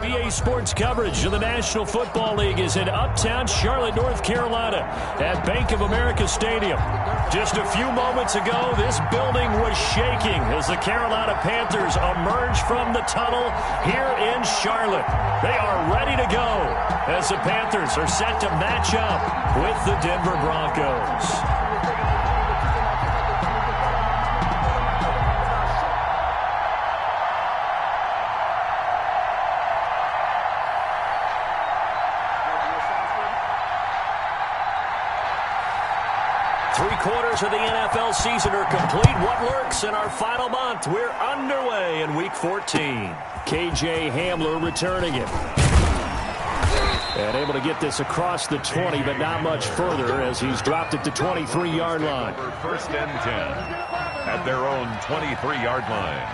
BA Sports coverage of the National Football League is in uptown Charlotte, North Carolina at Bank of America Stadium. Just a few moments ago, this building was shaking as the Carolina Panthers emerged from the tunnel here in Charlotte. They are ready to go as the Panthers are set to match up with the Denver Broncos. 3/4 of the NFL season are complete. What lurks in our final month? We're underway in Week 14. KJ Hamler returning it. And able to get this across the 20, but not much further as he's dropped it to 23-yard line. First and 10 at their own 23-yard line.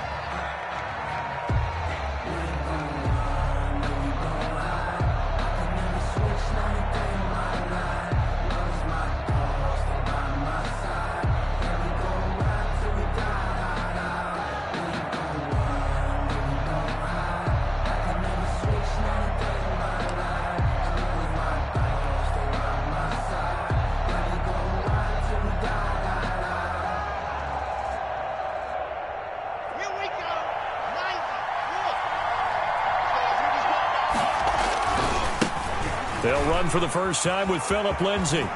They'll run for the first time with Phillip Lindsay.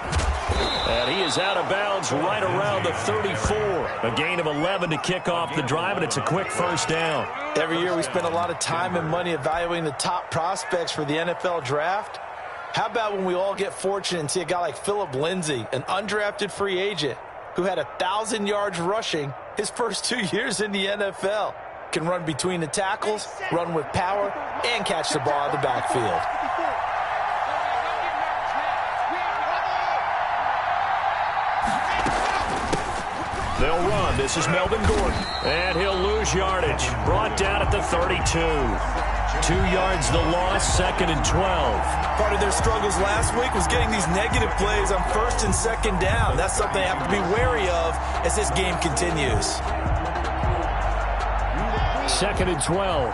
And he is out of bounds right around the 34. A gain of 11 to kick off the drive, and it's a quick first down. Every year we spend a lot of time and money evaluating the top prospects for the NFL draft. How about when we all get fortunate and see a guy like Phillip Lindsay, an undrafted free agent who had 1,000 yards rushing his first 2 years in the NFL. Can run between the tackles, run with power, and catch the ball out of the backfield. They'll run. This is Melvin Gordon. And he'll lose yardage. Brought down at the 32. 2 yards the loss, 2nd and 12. Part of their struggles last week was getting these negative plays on 1st and 2nd down. That's something they have to be wary of as this game continues. 2nd and 12.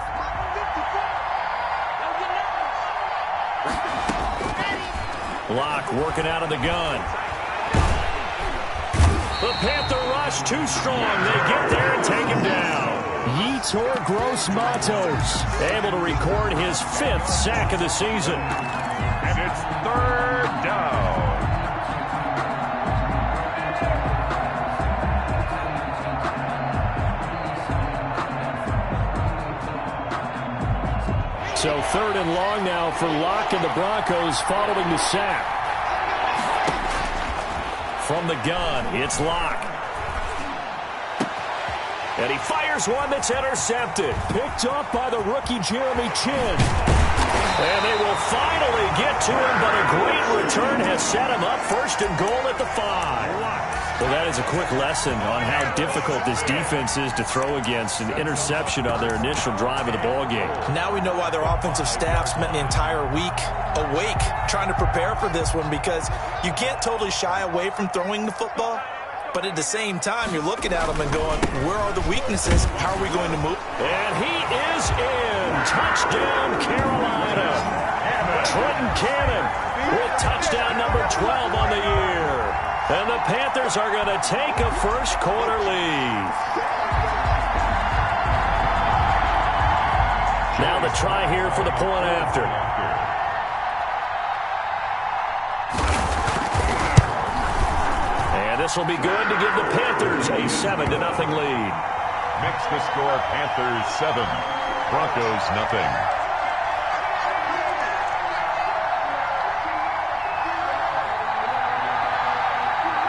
Locke working out of the gun. The Panther rush too strong. They get there and take him down. Yetur Gross-Matos able to record his 5th sack of the season. And it's 3rd down. So 3rd and long now for Locke and the Broncos following the sack. From the gun, it's Locke. And he fires one that's intercepted. Picked up by the rookie Jeremy Chin. And they will finally get to him, but a great return has set him up 1st and goal at the 5. Well, that is a quick lesson on how difficult this defense is to throw against an interception on their initial drive of the ballgame. Now we know why their offensive staff spent the entire week awake trying to prepare for this one, because you can't totally shy away from throwing the football, but at the same time, you're looking at them and going, where are the weaknesses? How are we going to move? And he is in. Touchdown, Carolina. Trenton Cannon with touchdown number 12 on the year. And the Panthers are going to take a first-quarter lead. Now the try here for the point after. And this will be good to give the Panthers a 7-0 lead. Makes the score Panthers 7, Broncos nothing.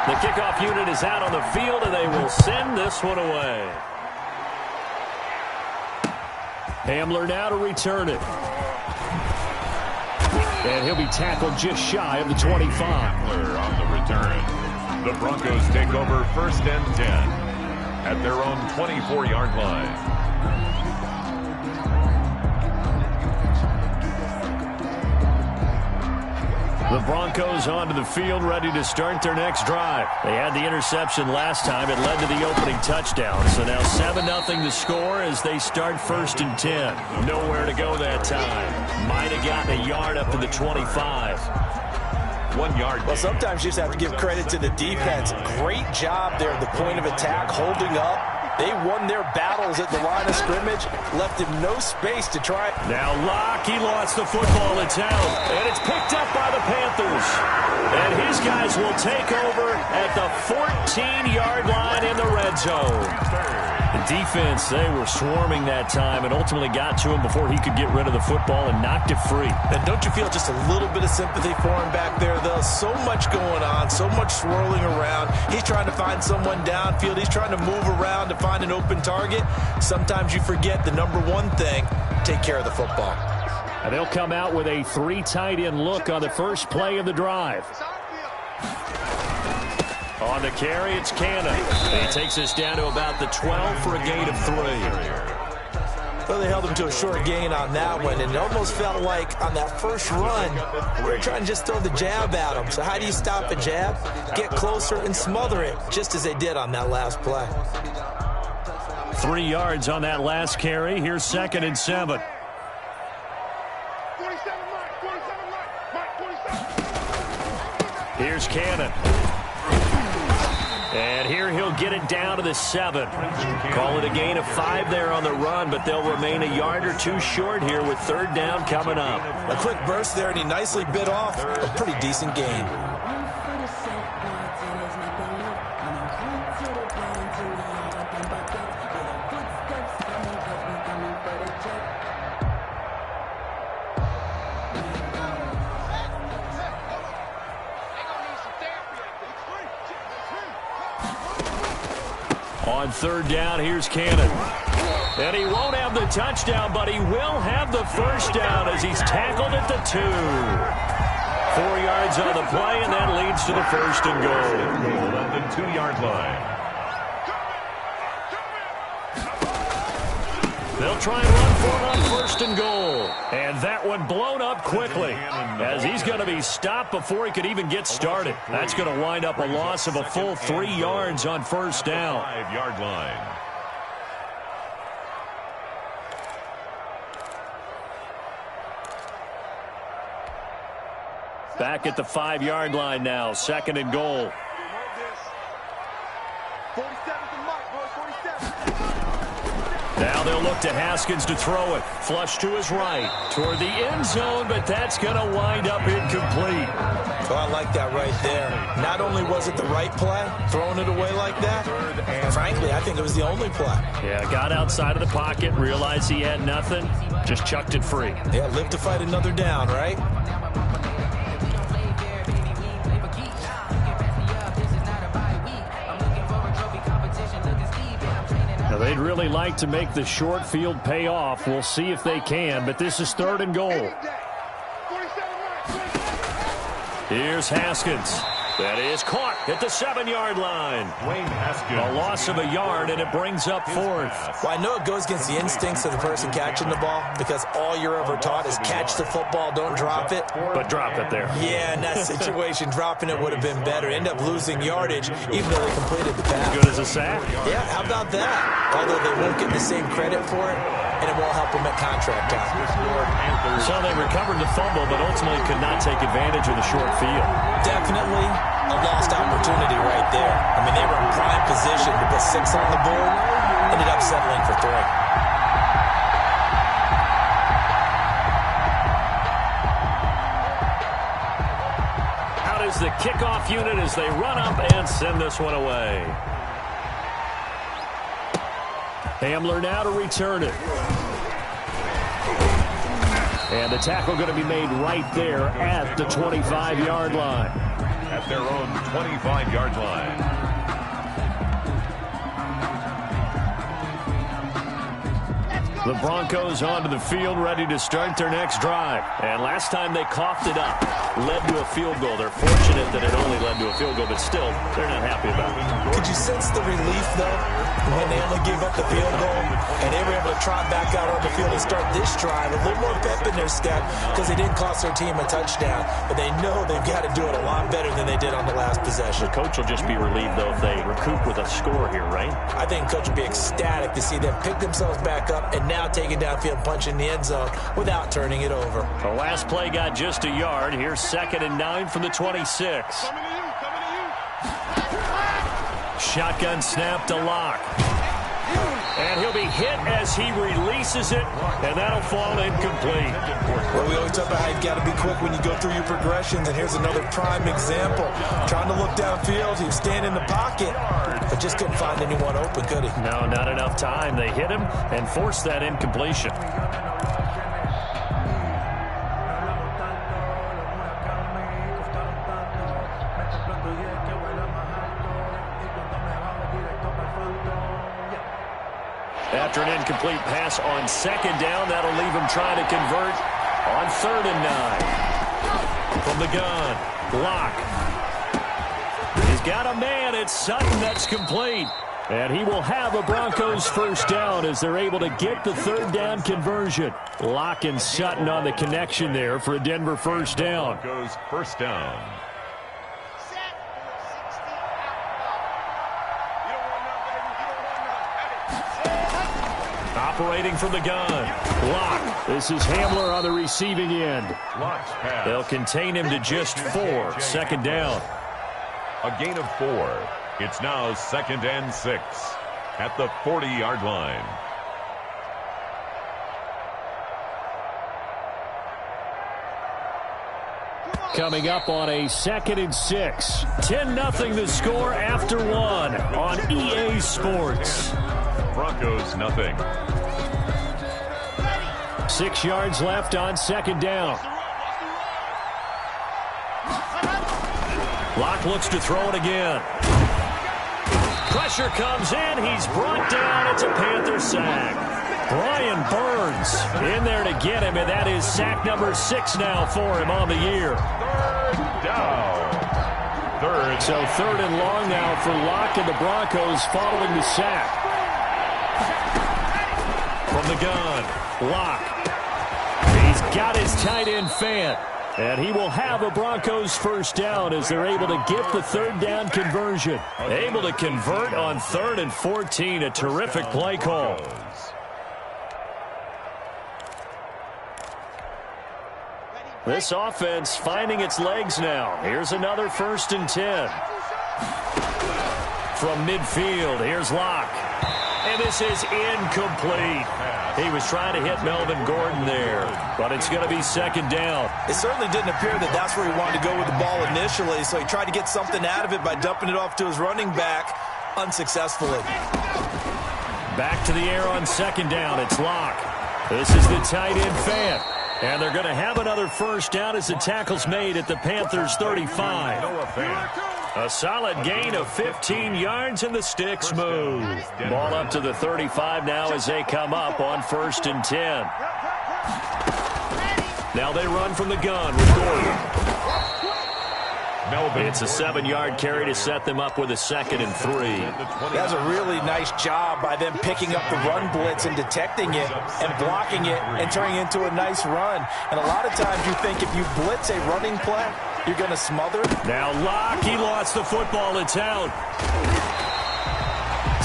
The kickoff unit is out on the field, and they will send this one away. Hamler now to return it. And he'll be tackled just shy of the 25. Hamler on the return. The Broncos take over 1st and 10 at their own 24-yard line. The Broncos onto the field, ready to start their next drive. They had the interception last time. It led to the opening touchdown. So now 7-0 to score as they start 1st and 10. Nowhere to go that time. Might have gotten a yard up to the 25. 1 yard. Well, sometimes you just have to give credit to the defense. Great job there at the point of attack, holding up. They won their battles at the line of scrimmage, left him no space to try. Now Locke, he lost the football. It's out, and it's picked up by the Panthers. And his guys will take over at the 14-yard line in the red zone. The defense, they were swarming that time and ultimately got to him before he could get rid of the football and knocked it free. And don't you feel just a little bit of sympathy for him back there, though? So much going on, so much swirling around. He's trying to find someone downfield. He's trying to move around to find an open target. Sometimes you forget the number one thing, take care of the football. And they'll come out with a 3 tight end look on the first play of the drive. On the carry, it's Cannon. He takes us down to about the 12 for a gain of 3. Well, they held him to a short gain on that one, and it almost felt like on that first run, we were trying to just throw the jab at him. So how do you stop a jab? Get closer and smother it, just as they did on that last play. 3 yards on that last carry. Here's 2nd and 7. Here's Cannon. And here he'll get it down to the 7. Call it a gain of 5 there on the run, but they'll remain a yard or 2 short here with 3rd down coming up. A quick burst there, and he nicely bit off a pretty decent gain. On 3rd down, here's Cannon. And he won't have the touchdown, but he will have the 1st down as he's tackled at the 2. 4 yards on the play, and that leads to the 1st and goal. At the 2-yard line. They'll try and run for it on 1st and goal. And that one blown up quickly as he's going to be stopped before he could even get started. That's going to wind up a loss of a full 3 yards on 1st down. 5-yard line. Back at the 5-yard line now, 2nd and goal. Now they'll look to Haskins to throw it. Flush to his right. Toward the end zone, but that's going to wind up incomplete. Oh, I like that right there. Not only was it the right play, throwing it away like that, frankly, I think it was the only play. Yeah, got outside of the pocket, realized he had nothing, just chucked it free. Yeah, live to fight another down, right? Now, they'd really like to make the short field pay off. We'll see if they can, but this is 3rd and goal. Here's Haskins. That is caught at the 7-yard line. Wayne Haskins. A loss of a yard, and it brings up 4th. Well, I know it goes against the instincts of the person catching the ball because all you're ever taught is catch the football, don't drop it. But drop it there. Yeah, in that situation, dropping it would have been better. End up losing yardage, even though they completed the pass. Good as a sack. Yeah, how about that? Although they won't get the same credit for it, and it won't help them at contract time. So they recovered the fumble, but ultimately could not take advantage of the short field. Definitely a lost opportunity right there. I mean, they were in prime position to put 6 on the board, ended up settling for 3. Out is the kickoff unit as they run up and send this one away. Hamler now to return it. And the tackle going to be made right there at the 25-yard line. At their own 25-yard line. The Broncos onto the field, ready to start their next drive. And last time they coughed it up, led to a field goal. They're fortunate that it only led to a field goal, but still, they're not happy about it. Could you sense the relief, though, when they only gave up the field goal and they were able to to trot back out on the field and start this drive. A little more pep in their step because they didn't cost their team a touchdown. But they know they've got to do it a lot better than they did on the last possession. The coach will just be relieved, though, if they recoup with a score here, right? I think coach will be ecstatic to see them pick themselves back up and now take it downfield, punch in the end zone without turning it over. The last play got just a yard. Here's 2nd and 9 from the 26. Shotgun snap to Locke. And he'll be hit as he releases it, and that'll fall incomplete. Well, we always talk about how you've got to be quick when you go through your progressions, and here's another prime example. Trying to look downfield, he was standing in the pocket, but just couldn't find anyone open, could he? No, not enough time. They hit him and forced that incompletion. After an incomplete pass on 2nd down, that'll leave him trying to convert on 3rd and 9. From the gun, Locke. He's got a man. It's Sutton. That's complete. And he will have a Broncos first down as they're able to get the 3rd down conversion. Locke and Sutton on the connection there for a Denver first down. Broncos first down. Operating from the gun. Locke. This is Hamler on the receiving end. Locke's pass. They'll contain him to just 4. 2nd down. A gain of 4. It's now 2nd and 6 at the 40-yard line. Coming up on a 2nd and 6. 10-0 the score after 1 on EA Sports. Broncos nothing. 6 yards left on 2nd down. Locke looks to throw it again. Pressure comes in. He's brought down. It's a Panther sack. Brian Burns in there to get him, and that is sack number 6 now for him on the year. 3rd down. 3rd. So 3rd and long now for Locke and the Broncos following the sack. From the gun, Locke. He's got his tight end Fant. And he will have a Broncos first down as they're able to get the 3rd down conversion. Able to convert on 3rd and 14. A terrific play call. This offense finding its legs now. Here's another 1st and 10. From midfield, here's Locke. And this is incomplete. He was trying to hit Melvin Gordon there, but it's going to be 2nd down. It certainly didn't appear that that's where he wanted to go with the ball initially, so he tried to get something out of it by dumping it off to his running back unsuccessfully. Back to the air on 2nd down. It's Locke. This is the tight end Fant. And they're going to have another first down as the tackle's made at the Panthers' 35. A solid gain of 15 yards, and the sticks move. Ball up to the 35 now as they come up on 1st and 10. Now they run from the gun with Gordon. It's a 7-yard carry to set them up with a 2nd and 3. That's a really nice job by them picking up the run blitz and detecting it and blocking it and turning it into a nice run. And a lot of times you think if you blitz a running play, you're going to smother. Now Locke, he lost the football. It's out.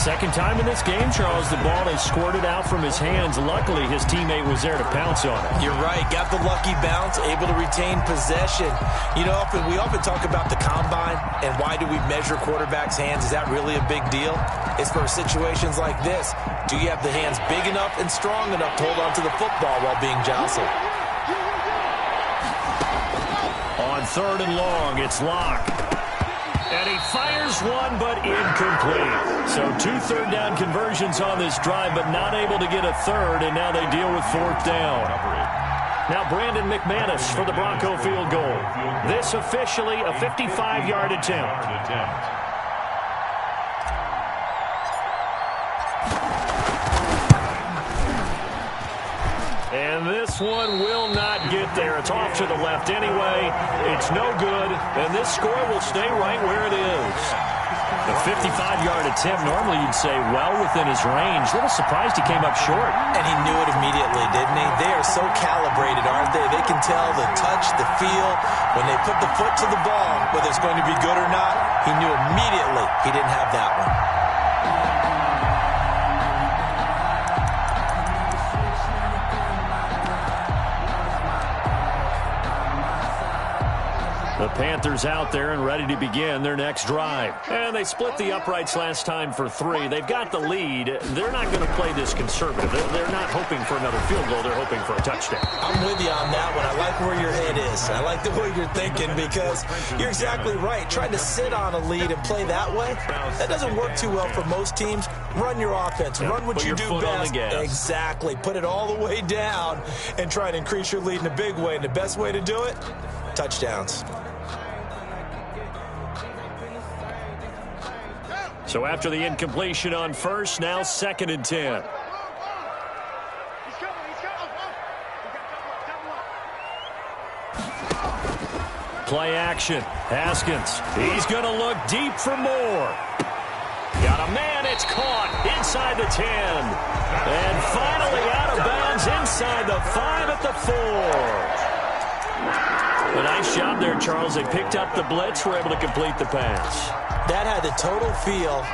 2nd time in this game, Charles, the ball has squirted out from his hands. Luckily, his teammate was there to pounce on it. You're right. Got the lucky bounce, able to retain possession. You know, we often talk about the combine and why do we measure quarterbacks' hands. Is that really a big deal? It's for situations like this. Do you have the hands big enough and strong enough to hold on to the football while being jostled? On 3rd and long, it's Locke. And he fires one, but incomplete. So 2 3rd down conversions on this drive, but not able to get a 3rd, and now they deal with 4th down. Now Brandon McManus for the Bronco field goal. This officially a 55-yard attempt. And this one will not get there. It's off to the left anyway. It's no good, and this score will stay right where it is. The 55-yard attempt, normally you'd say well within his range. A little surprised he came up short. And he knew it immediately, didn't he? They are so calibrated, aren't they? They can tell the touch, the feel. When they put the foot to the ball, whether it's going to be good or not, he knew immediately he didn't have that one. The Panthers out there and ready to begin their next drive. And they split the uprights last time for 3. They've got the lead. They're not going to play this conservative. They're not hoping for another field goal. They're hoping for a touchdown. I'm with you on that one. I like where your head is. I like the way you're thinking because you're exactly right. Trying to sit on a lead and play that way, that doesn't work too well for most teams. Run your offense. Run what you do best. Exactly. Put it all the way down and try to increase your lead in a big way. And the best way to do it, touchdowns. So after the incompletion on first, now 2nd and 10. Play action. Haskins. He's going to look deep for more. Got a man. It's caught inside the 10. And finally out of bounds inside the 5 at the 4. A nice job there, Charles. They picked up the blitz, were able to complete the pass. That had the total feel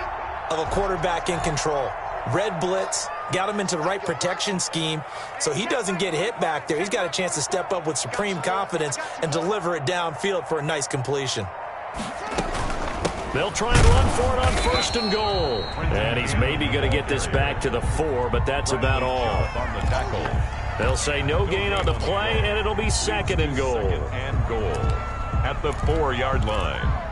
of a quarterback in control. Red blitz, got him into the right protection scheme, so he doesn't get hit back there. He's got a chance to step up with supreme confidence and deliver it downfield for a nice completion. They'll try and run for it on 1st and goal. And he's maybe going to get this back to the 4, but that's about all. They'll say no gain on the play, and it'll be 2nd and goal. 2nd and goal at the 4-yard line.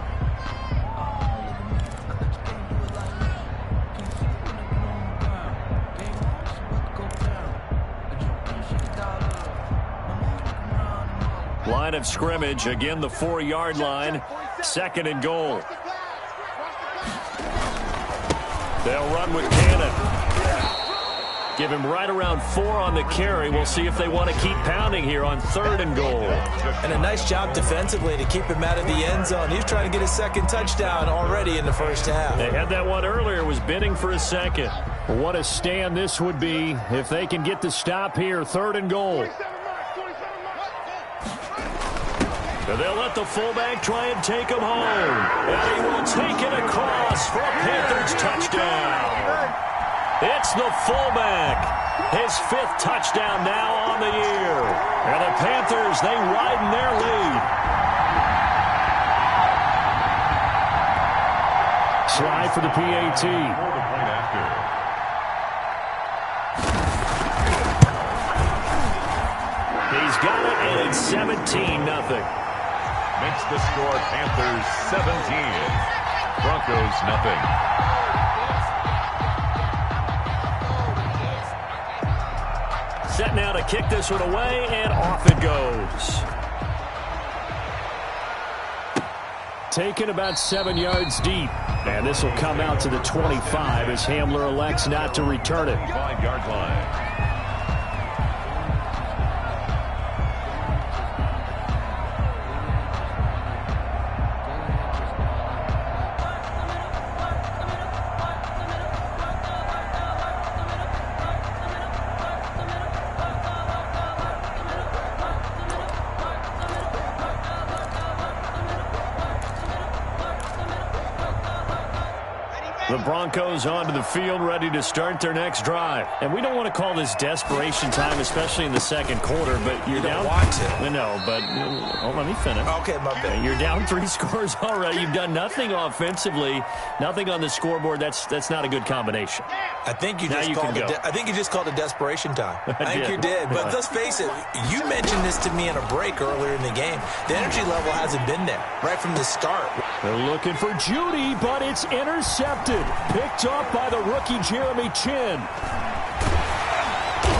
Line of scrimmage, again the 4-yard line, 2nd and goal. They'll run with Cannon. Give him right around 4 on the carry. We'll see if they want to keep pounding here on 3rd and goal. And a nice job defensively to keep him out of the end zone. He's trying to get his 2nd touchdown already in the first half. They had that one earlier, was bidding for a 2nd. What a stand this would be if they can get the stop here, 3rd and goal. So they'll let the fullback try and take him home. And he will take it across for a Panthers touchdown. It's the fullback. His 5th touchdown now on the year. And the Panthers, they widen their lead. Slide for the PAT. He's got it, and it's 17-0. Makes the score Panthers 17. Broncos nothing. Set now to kick this one away, and off it goes. Taken about 7 yards deep. And this will come out to the 25 as Hamler elects not to return it. 5-yard line. The Broncos onto the field, ready to start their next drive. And we don't want to call this desperation time, especially in the 2nd quarter, but you're down. You don't want to. No, but let me finish. Okay, my bad. You're down 3 scores already. You've done nothing offensively, nothing on the scoreboard. That's not a good combination. I think you just called it desperation time. I think you did. But let's face it, you mentioned this to me in a break earlier in the game. The energy level hasn't been there right from the start. They're looking for Judy, but it's intercepted. Picked up by the rookie Jeremy Chin.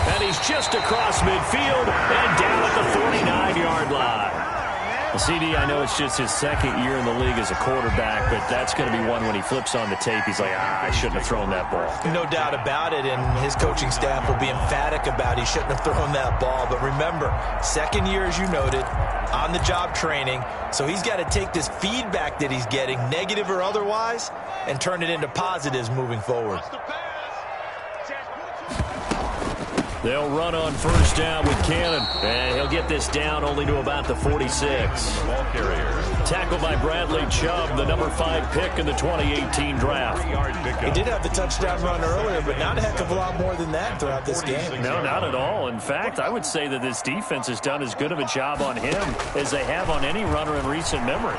And he's just across midfield and down at the 49-yard line. CD, I know it's just his second year in the league as a quarterback, but that's going to be one when he flips on the tape. He's like, I shouldn't have thrown that ball. No doubt about it, and his coaching staff will be emphatic about he shouldn't have thrown that ball. But remember, second year, as you noted, on-the-job training, so he's got to take this feedback that he's getting, negative or otherwise, and turn it into positives moving forward. They'll run on first down with Cannon, and he'll get this down only to about the 46. Ball carrier. Tackled by Bradley Chubb, the number 5 pick in the 2018 draft. He did have the touchdown run earlier, but not a heck of a lot more than that throughout this game. No, not at all. In fact, I would say that this defense has done as good of a job on him as they have on any runner in recent memory.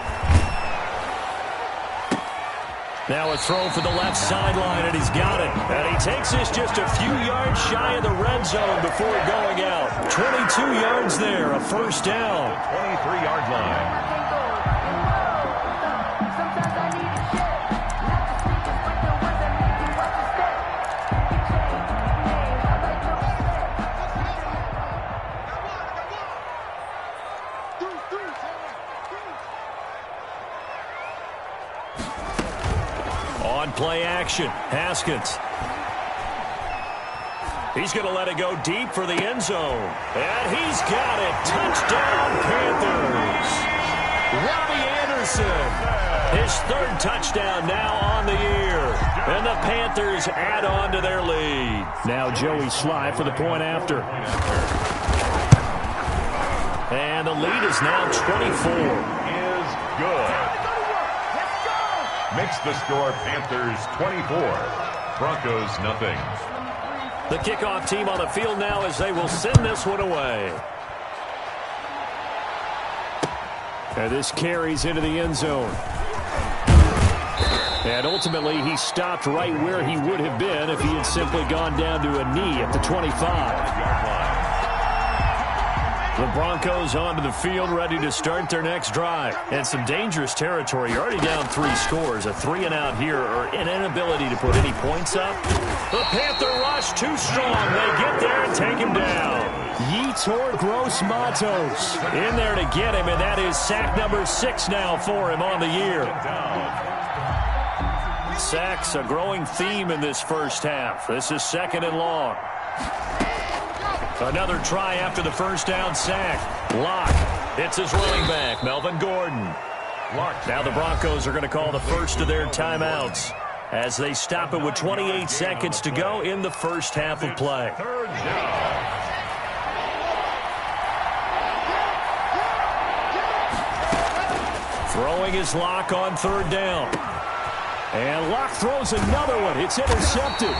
Now a throw for the left sideline, and he's got it. And he takes this just a few yards shy of the red zone before going out. 22 yards there, a first down. 23-yard line. On play action, Haskins. He's going to let it go deep for the end zone. And he's got it. Touchdown, Panthers. Robbie Anderson. His third touchdown now on the year. And the Panthers add on to their lead. Now Joey Sly for the point after. And the lead is now 24. Is good. Makes the score Panthers 24, Broncos nothing. The kickoff team on the field now as they will send this one away. And this carries into the end zone. And ultimately he stopped right where he would have been if he had simply gone down to a knee at the 25. The Broncos onto the field, ready to start their next drive. And some dangerous territory. You're already down 3 scores. A 3-and-out here, or an inability to put any points up. The Panther rush too strong. They get there and take him down. Yetur Gross-Matos in there to get him, and that is sack number 6 now for him on the year. Sacks a growing theme in this first half. This is 2nd and long. Another try after the first down sack. Locke hits his running back, Melvin Gordon. Now the Broncos are going to call the first of their timeouts as they stop it with 28 seconds to go in the first half of play. Third down. Throwing his Locke on third down. And Locke throws another one. It's intercepted.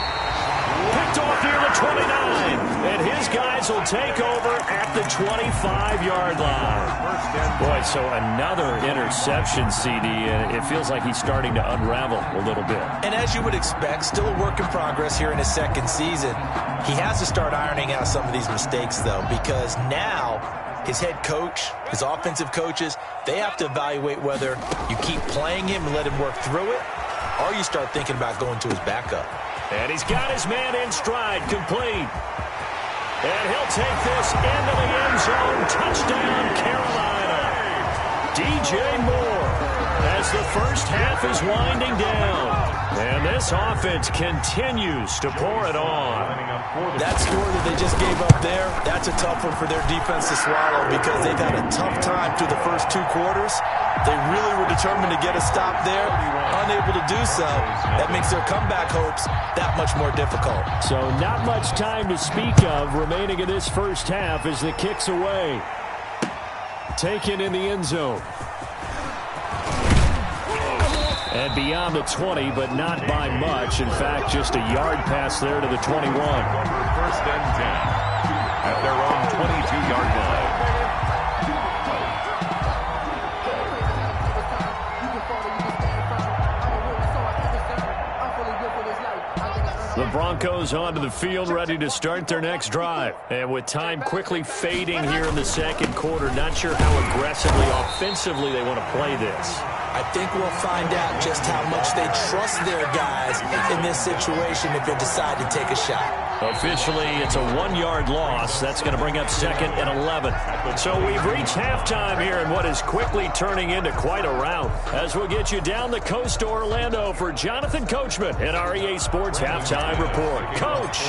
Picked off near the 29, and his guys will take over at the 25-yard line. Boy, so another interception, CD, and it feels like he's starting to unravel a little bit. And as you would expect, still a work in progress here in his second season. He has to start ironing out some of these mistakes, though, because now his head coach, his offensive coaches, they have to evaluate whether you keep playing him and let him work through it, or you start thinking about going to his backup. And he's got his man in stride, complete. And he'll take this into the end zone. Touchdown, Carolina. DJ Moore as the first half is winding down. And this offense continues to pour it on. That score that they just gave up there, that's a tough one for their defense to swallow because they've had a tough time through the first 2 quarters. They really were determined to get a stop there, unable to do so. That makes their comeback hopes that much more difficult. So not much time to speak of remaining in this first half as the kick's away. Taken in the end zone. And beyond the 20, but not by much. In fact, just a yard pass there to the 21. First and 10 at their own 22-yard line. The Broncos onto the field, ready to start their next drive. And with time quickly fading here in the second quarter, not sure how aggressively, offensively they want to play this. I think we'll find out just how much they trust their guys in this situation if they decide to take a shot. Officially, it's a 1-yard loss. That's going to bring up 2nd and 11. So we've reached halftime here in what is quickly turning into quite a rout. As we'll get you down the coast to Orlando for Jonathan Coachman in our EA Sports Halftime Report. Coach!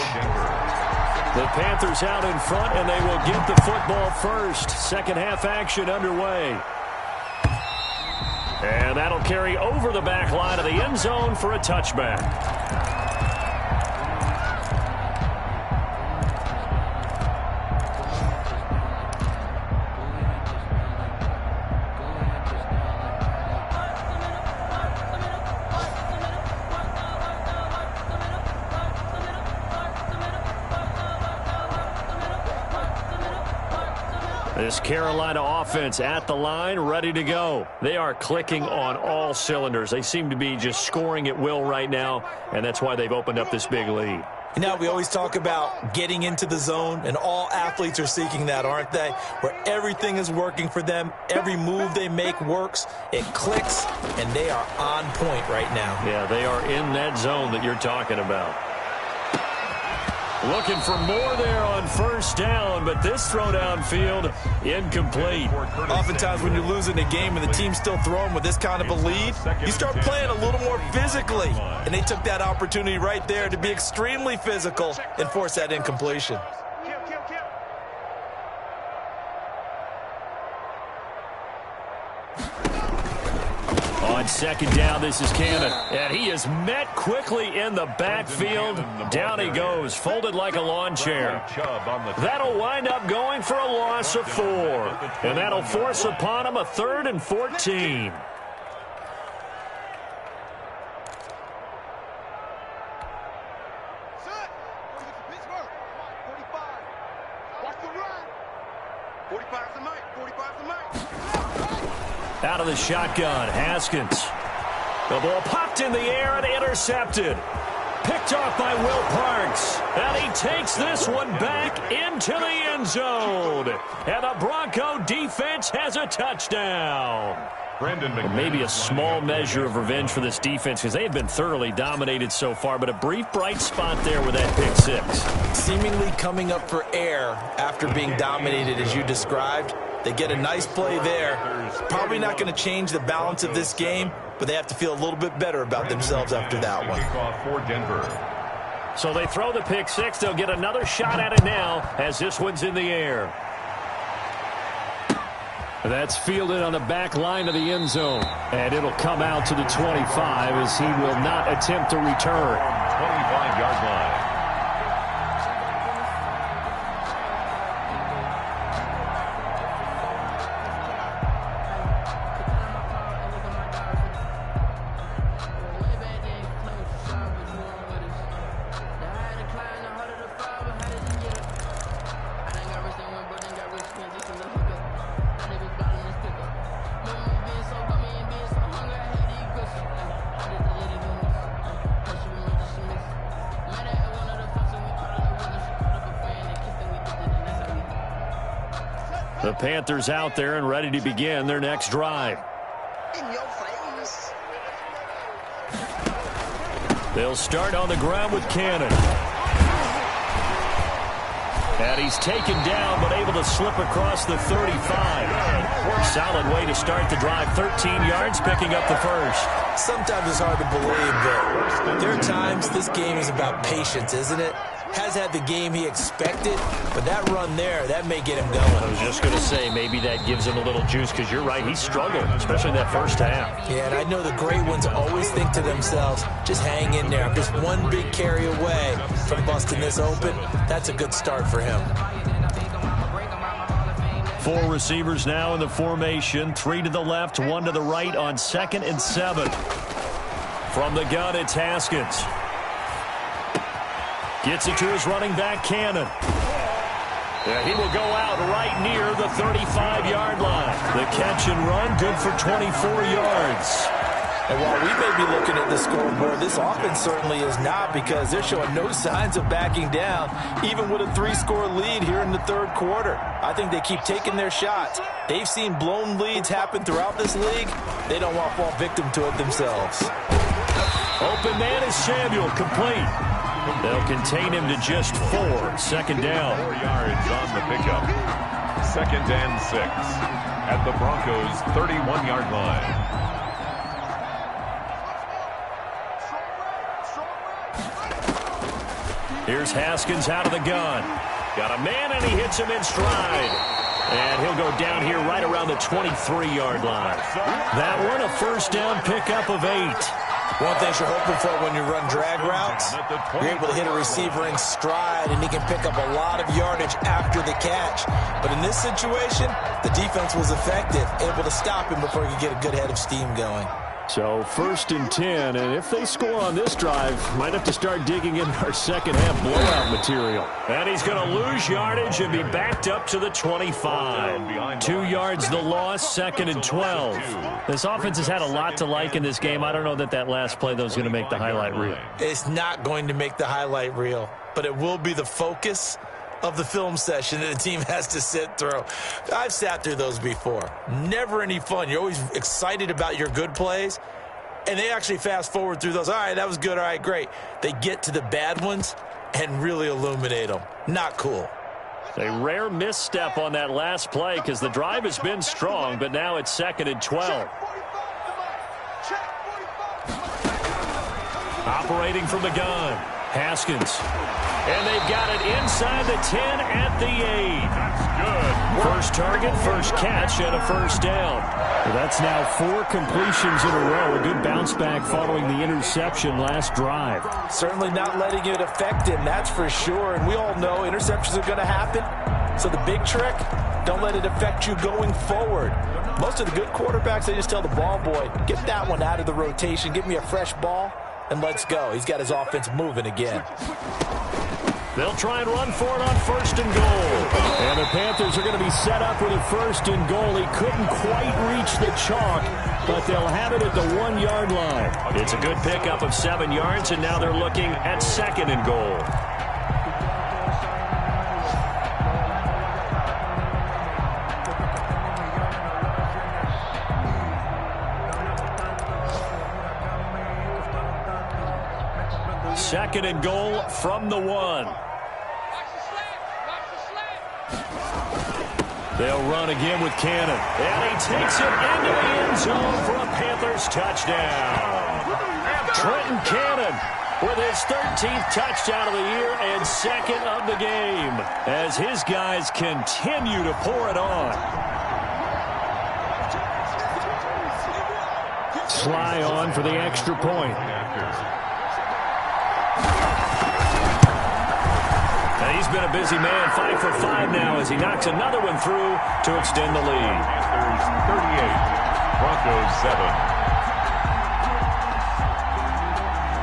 The Panthers out in front, and they will get the football first. Second half action underway. And that'll carry over the back line of the end zone for a touchback. This Carolina offense at the line, ready to go. They are clicking on all cylinders. They seem to be just scoring at will right now, and that's why they've opened up this big lead. You know, we always talk about getting into the zone, and all athletes are seeking that, aren't they? Where everything is working for them, every move they make works, it clicks, and they are on point right now. Yeah, they are in that zone that you're talking about. Looking for more there on first down, but this throw downfield incomplete. Oftentimes when you're losing a game and the team's still throwing with this kind of a lead, you start playing a little more physically. And they took that opportunity right there to be extremely physical and force that incompletion. On second down, this is Cannon. And he is met quickly in the backfield. Down he goes, folded like a lawn chair. That'll wind up going for a loss of 4. And that'll force upon him a 3rd and 14. Out of the shotgun, Haskins. The ball popped in the air and intercepted. Picked off by Will Parks. And he takes this one back into the end zone. And the Bronco defense has a touchdown. Well, maybe a small measure of revenge for this defense because they have been thoroughly dominated so far, but a brief bright spot there with that pick 6. Seemingly coming up for air after being dominated as you described. They get a nice play there. Probably not going to change the balance of this game, but they have to feel a little bit better about themselves after that one. So they throw the pick 6. They'll get another shot at it now as this one's in the air. That's fielded on the back line of the end zone. And it'll come out to the 25 as he will not attempt to return. 25-yard line. The Panthers out there and ready to begin their next drive. They'll start on the ground with Cannon. And he's taken down but able to slip across the 35. Solid way to start the drive. 13 yards, picking up the first. Sometimes it's hard to believe, but there are times this game is about patience, isn't it? Has had the game he expected, but that run there, that may get him going. I was just going to say, maybe that gives him a little juice, because you're right, he struggled, especially in that first half. Yeah, and I know the great ones always think to themselves, just hang in there. I'm just one big carry away from busting this open. That's a good start for him. 4 receivers now in the formation. 3 to the left, 1 to the right on 2nd and 7. From the gun, it's Haskins. Gets it to his running back, Cannon. Yeah, he will go out right near the 35-yard line. The catch and run, good for 24 yards. And while we may be looking at the scoreboard, this offense certainly is not, because they're showing no signs of backing down, even with a 3-score lead here in the third quarter. I think they keep taking their shots. They've seen blown leads happen throughout this league. They don't want to fall victim to it themselves. Open man is Samuel, complete. They'll contain him to just 4. Second down. 4 yards on the pickup. 2nd and 6 at the Broncos' 31-yard line. Here's Haskins out of the gun. Got a man, and he hits him in stride. And he'll go down here right around the 23-yard line. That one, a first down pickup of 8. One thing you're hoping for when you run drag routes, you're able to hit a receiver in stride, and he can pick up a lot of yardage after the catch. But in this situation, the defense was effective, able to stop him before he could get a good head of steam going. So 1st and 10, and if they score on this drive, might have to start digging in our second-half blowout material. And he's going to lose yardage and be backed up to the 25. 2 yards the loss, 2nd and 12. This offense has had a lot to like in this game. I don't know that last play, though, is going to make the highlight reel. It's not going to make the highlight reel, but it will be the focus of the film session that the team has to sit through. I've sat through those before. Never any fun. You're always excited about your good plays, and they actually fast forward through those. All right, that was good. All right, great. They get to the bad ones and really illuminate them. Not cool. A rare misstep on that last play because the drive has been strong, but now it's 2nd and 12. Operating from the gun, Haskins. And they've got it inside the 10 at the 8. That's good. First target, first catch, and a first down. Well, that's now 4 completions in a row. A good bounce back following the interception last drive. Certainly not letting it affect him, that's for sure. And we all know interceptions are going to happen. So the big trick, don't let it affect you going forward. Most of the good quarterbacks, they just tell the ball boy, get that one out of the rotation, give me a fresh ball, and let's go. He's got his offense moving again. They'll try and run for it on 1st and goal. And the Panthers are going to be set up with a 1st and goal. He couldn't quite reach the chalk, but they'll have it at the 1-yard line. It's a good pickup of 7 yards, and now they're looking at 2nd and goal. Second and goal from the 1. They'll run again with Cannon. And he takes it into the end zone for a Panthers touchdown. Trenton Cannon with his 13th touchdown of the year and 2nd of the game as his guys continue to pour it on. Sly on for the extra point. He's been a busy man, 5 for 5 now as he knocks another one through to extend the lead. Panthers 38, Broncos 7.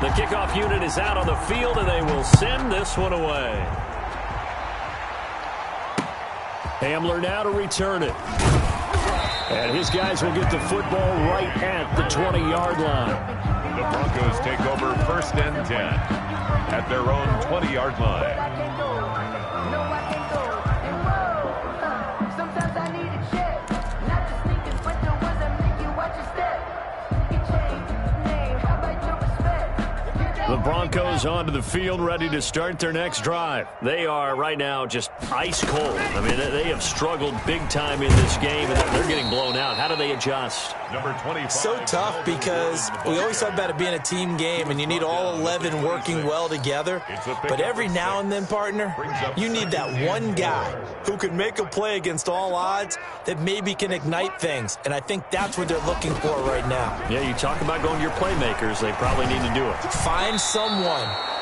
The kickoff unit is out on the field, and they will send this one away. Hamler now to return it. And his guys will get the football right at the 20-yard line. The Broncos take over 1st and 10 at their own 20-yard line. The Broncos onto the field, ready to start their next drive. They are right now just ice cold. I mean, they have struggled big time in this game, and they're getting blown out. How do they adjust? Number 25. So tough because we always talk about it being a team game, and you need all 11 working well together. But every now and then, partner, you need that one guy who can make a play against all odds that maybe can ignite things. And I think that's what they're looking for right now. Yeah, you talk about going to your playmakers. They probably need to do it. Find someone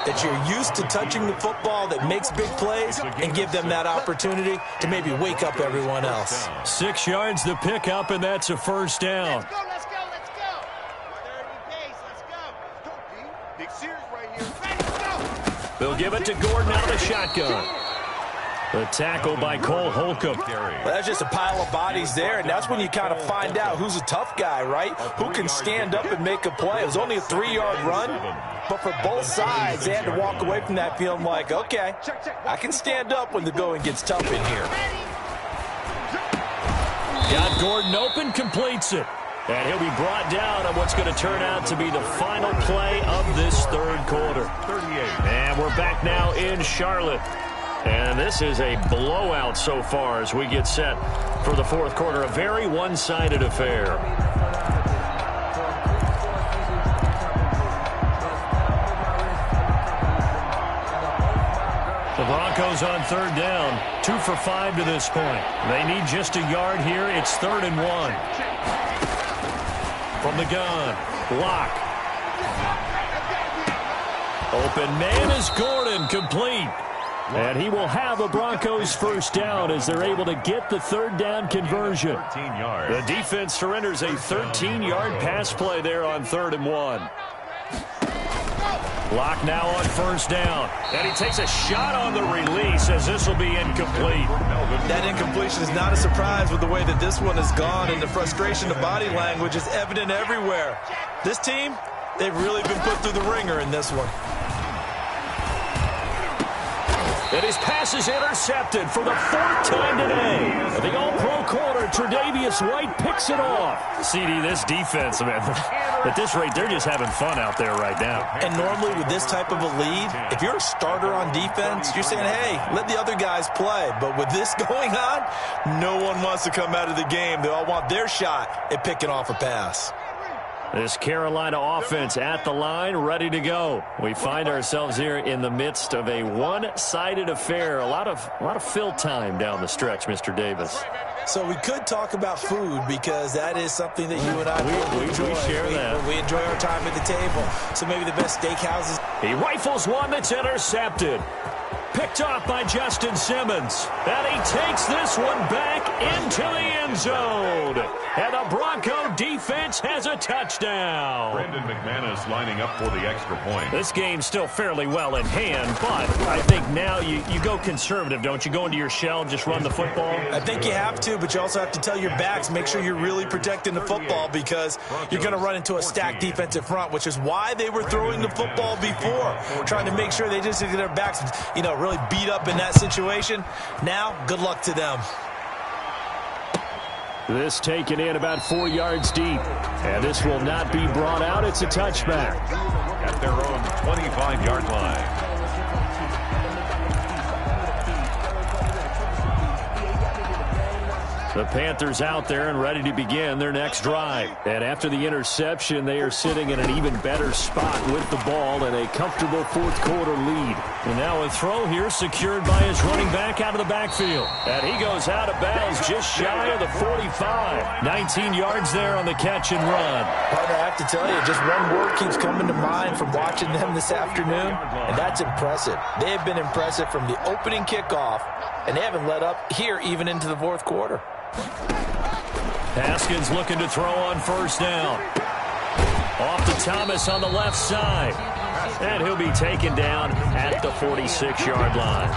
that you're used to touching the football that makes big plays and give them that opportunity to maybe wake up everyone else. 6 yards the pickup, and that's a first down. Let's go, let's go, let's go. Third and pace, let's go. Go, D. Big series right here. Ready, go. They'll give it to Gordon out of the shotgun. The tackle by Cole Holcomb. Well, that's just a pile of bodies there, and that's when you kind of find out who's a tough guy, right? Who can stand up and make a play. It was only a 3-yard run, but for both sides, they had to walk away from that feeling like, okay, I can stand up when the going gets tough in here. Got Gordon open, completes it. And he'll be brought down on what's going to turn out to be the final play of this third quarter. 38. And we're back now in Charlotte. And this is a blowout so far as we get set for the fourth quarter. A very one-sided affair. The Broncos on third down. 2 for 5 to this point. They need just a yard here. It's 3rd and 1. From the gun, Locke. Open man is Gordon, complete. And he will have a Broncos first down as they're able to get the third down conversion. 13 yards. The defense surrenders a 13-yard pass play there on 3rd and 1. Locke now on first down. And he takes a shot on the release as this will be incomplete. That incompletion is not a surprise with the way that this one has gone, and the frustration of body language is evident everywhere. This team, they've really been put through the ringer in this one. And his pass is intercepted for the 4th time today. The all-pro corner, Tre'Davious White, picks it off. CD, this defense, man, at this rate, they're just having fun out there right now. And normally with this type of a lead, if you're a starter on defense, you're saying, hey, let the other guys play. But with this going on, no one wants to come out of the game. They all want their shot at picking off a pass. This Carolina offense at the line, ready to go. We find ourselves here in the midst of a one-sided affair. A lot of fill time down the stretch, Mr. Davis. So we could talk about food because that is something that you and I really enjoy. We share that. We enjoy our time at the table. So maybe the best steakhouses. He rifles one that's intercepted. Picked off by Justin Simmons. And he takes this one back into the end zone. And the Bronco defense has a touchdown. Brandon McManus lining up for the extra point. This game's still fairly well in hand, but I think now you go conservative, don't you? Go into your shell and just run the football? I think you have to, but you also have to tell your backs, make sure you're really protecting the football because you're going to run into a stacked defensive front, which is why they were throwing the football before, trying to make sure they just get their backs, really beat up in that situation. Now, good luck to them. This taken in about 4 yards deep. And this will not be brought out. It's a touchback. At their own 25-yard line. The Panthers out there and ready to begin their next drive. And after the interception, they are sitting in an even better spot with the ball and a comfortable fourth quarter lead. And now a throw here secured by his running back out of the backfield. And he goes out of bounds just shy of the 45. 19 yards there on the catch and run. Partner, I have to tell you, just one word keeps coming to mind from watching them this afternoon, and that's impressive. They have been impressive from the opening kickoff, and they haven't let up here even into the fourth quarter. Haskins looking to throw on first down. Off to Thomas on the left side. And he'll be taken down at the 46-yard line.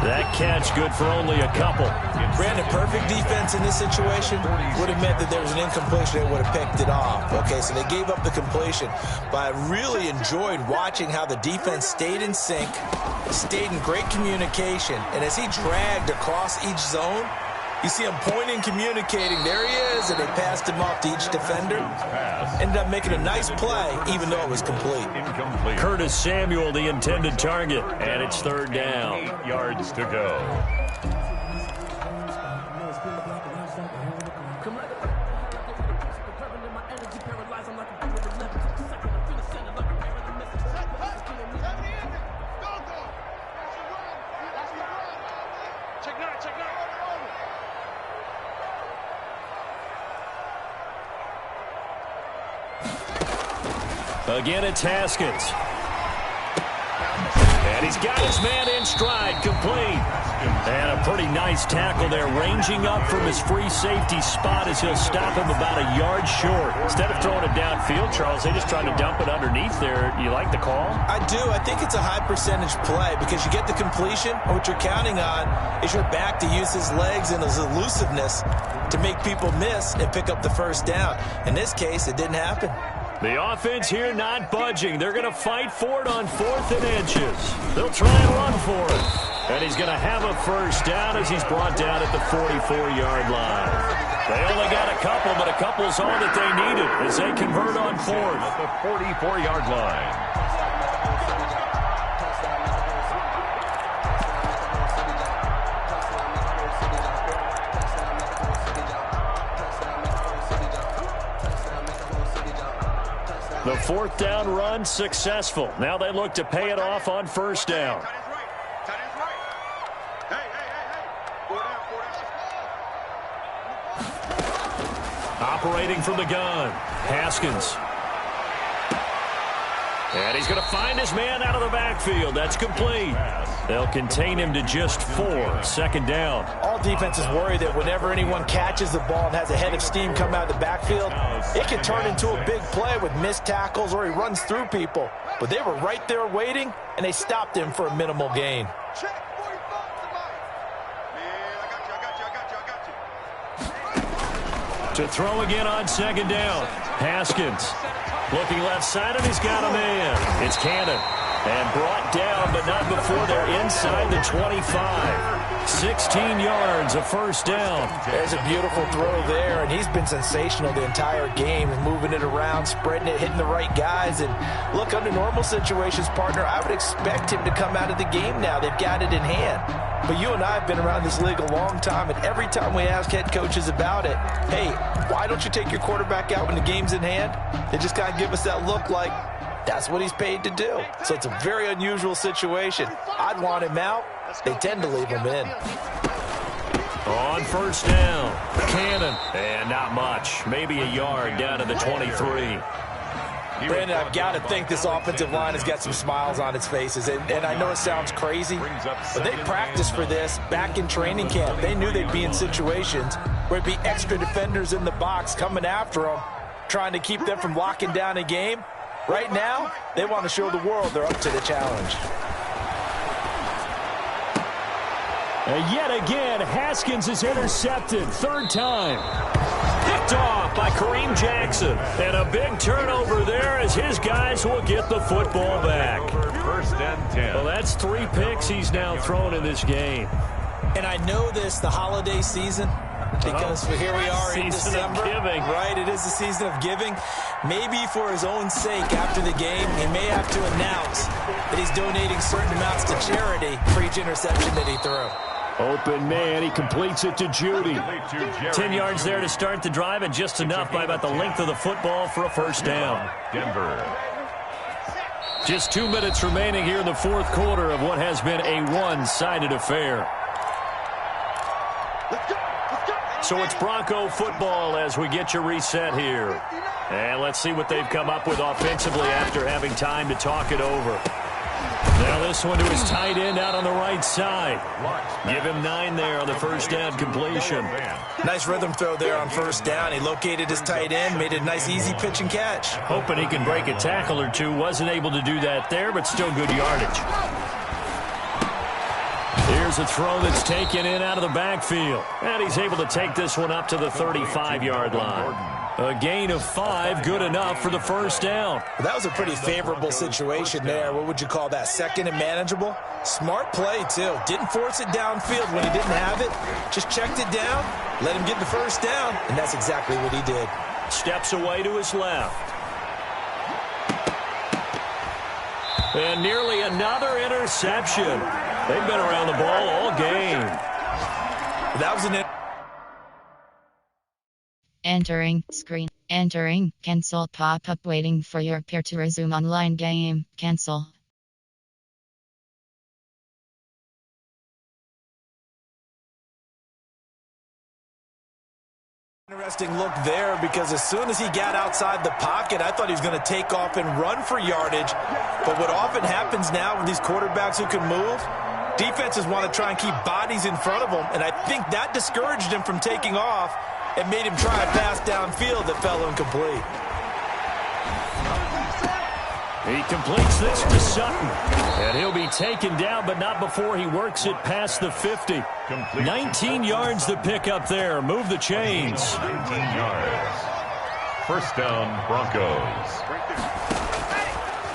That catch good for only a couple. Brandon, perfect defense in this situation would have meant that there was an incompletion. They would have picked it off. Okay, so they gave up the completion. But I really enjoyed watching how the defense stayed in sync, stayed in great communication. And as he dragged across each zone, you see him pointing, communicating. There he is, and they passed him off to each defender. Ended up making a nice play, even though it was complete. Incomplete. Curtis Samuel, the intended target, and it's third down. 8 yards to go. Again, it's Haskins. And he's got his man in stride, complete. And a pretty nice tackle there, ranging up from his free safety spot as he'll stop him about a yard short. Instead of throwing it downfield, Charles, they just tried to dump it underneath there. You like the call? I do. I think it's a high percentage play because you get the completion, and what you're counting on is your back to use his legs and his elusiveness to make people miss and pick up the first down. In this case, it didn't happen. The offense here not budging. They're going to fight for it on 4th and inches. They'll try and run for it. And he's going to have a first down as he's brought down at the 44-yard line. They only got a couple, but a couple's all that they needed as they convert on fourth. At the 44-yard line. The fourth down run successful. Now they look to pay it off on first down. Operating from the gun, Haskins. And he's going to find his man out of the backfield. That's complete. They'll contain him to just 4. Second down. All defenses worry that whenever anyone catches the ball and has a head of steam come out of the backfield, it can turn into a big play with missed tackles or he runs through people. But they were right there waiting, and they stopped him for a minimal gain. To throw again on second down. Haskins looking left side, and he's got a man. It's Cannon. And brought down, but not before they're inside the 25. 16 yards, a first down. There's a beautiful throw there, and he's been sensational the entire game, moving it around, spreading it, hitting the right guys. And look, under normal situations, partner, I would expect him to come out of the game now. They've got it in hand. But you and I have been around this league a long time, and every time we ask head coaches about it, hey, why don't you take your quarterback out when the game's in hand? They just kind of give us that look like, that's what he's paid to do. So it's a very unusual situation. I'd want him out. They tend to leave him in. On first down, Cannon. And not much. Maybe a yard down to the 23. Brandon, I've got to think this offensive line has got some smiles on its faces. And I know it sounds crazy, but they practiced for this back in training camp. They knew they'd be in situations where it'd be extra defenders in the box coming after them, trying to keep them from locking down a game. Right now, they want to show the world they're up to the challenge. And yet again, Haskins is intercepted. Third time. Picked off by Kareem Jackson. And a big turnover there as his guys will get the football back. First and 10. Well, that's 3 picks he's now thrown in this game. And I know this, the holiday season, because here we are in December. Season of giving. Right, it is the season of giving. Maybe for his own sake after the game, he may have to announce that he's donating certain amounts to charity for each interception that he threw. Open man, he completes it to Judy. 10 yards there to start the drive, and just enough by about the length of the football for a first down. Denver. Just 2 minutes remaining here in the fourth quarter of what has been a one-sided affair. So it's Bronco football as we get you reset here. And let's see what they've come up with offensively after having time to talk it over. Now this one to his tight end out on the right side. Give him 9 there on the first down completion. Nice rhythm throw there on first down. He located his tight end, made it a nice easy pitch and catch. Hoping he can break a tackle or two. Wasn't able to do that there, but still good yardage. Here's a throw that's taken in out of the backfield. And he's able to take this one up to the 35-yard line. A gain of 5, good enough for the first down. That was a pretty favorable situation there. What would you call that? Second and manageable? Smart play, too. Didn't force it downfield when he didn't have it. Just checked it down, let him get the first down, and that's exactly what he did. Steps away to his left. And nearly another interception. They've been around the ball all game. That was an Entering screen. Entering cancel pop-up waiting for your peer to resume online game. Cancel. Interesting look there because as soon as he got outside the pocket, I thought he was going to take off and run for yardage. But what often happens now with these quarterbacks who can move, defenses want to try and keep bodies in front of them, and I think that discouraged him from taking off and made him try a pass downfield that fell incomplete. He completes this to Sutton. And he'll be taken down, but not before he works it past the 50. 19 yards to pick up there. Move the chains. 19 yards. First down, Broncos.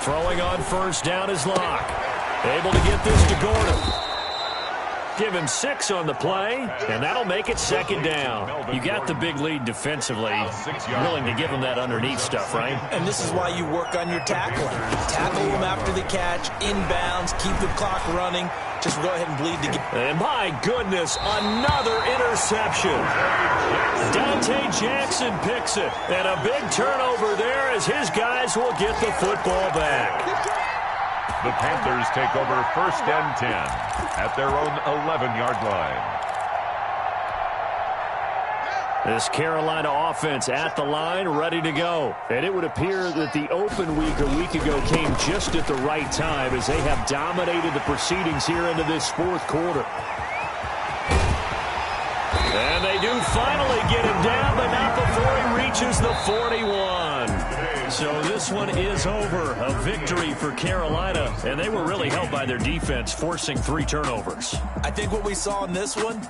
Throwing on first down is Locke. Able to get this to Gordon. Give him 6 on the play, and that'll make it second down. You got the big lead defensively, willing to give him that underneath stuff, right? And this is why you work on your tackling. Tackle them after the catch, inbounds, keep the clock running. Just go ahead and bleed to get. And my goodness, another interception. Dante Jackson picks it. And a big turnover there as his guys will get the football back. The Panthers take over 1st and 10 at their own 11-yard line. This Carolina offense at the line, ready to go. And it would appear that the open week a week ago came just at the right time as they have dominated the proceedings here into this 4th quarter. And they do finally get him down, but not before he reaches the 41. So this one is over. A victory for Carolina, and they were really helped by their defense, forcing 3 turnovers. I think what we saw in this one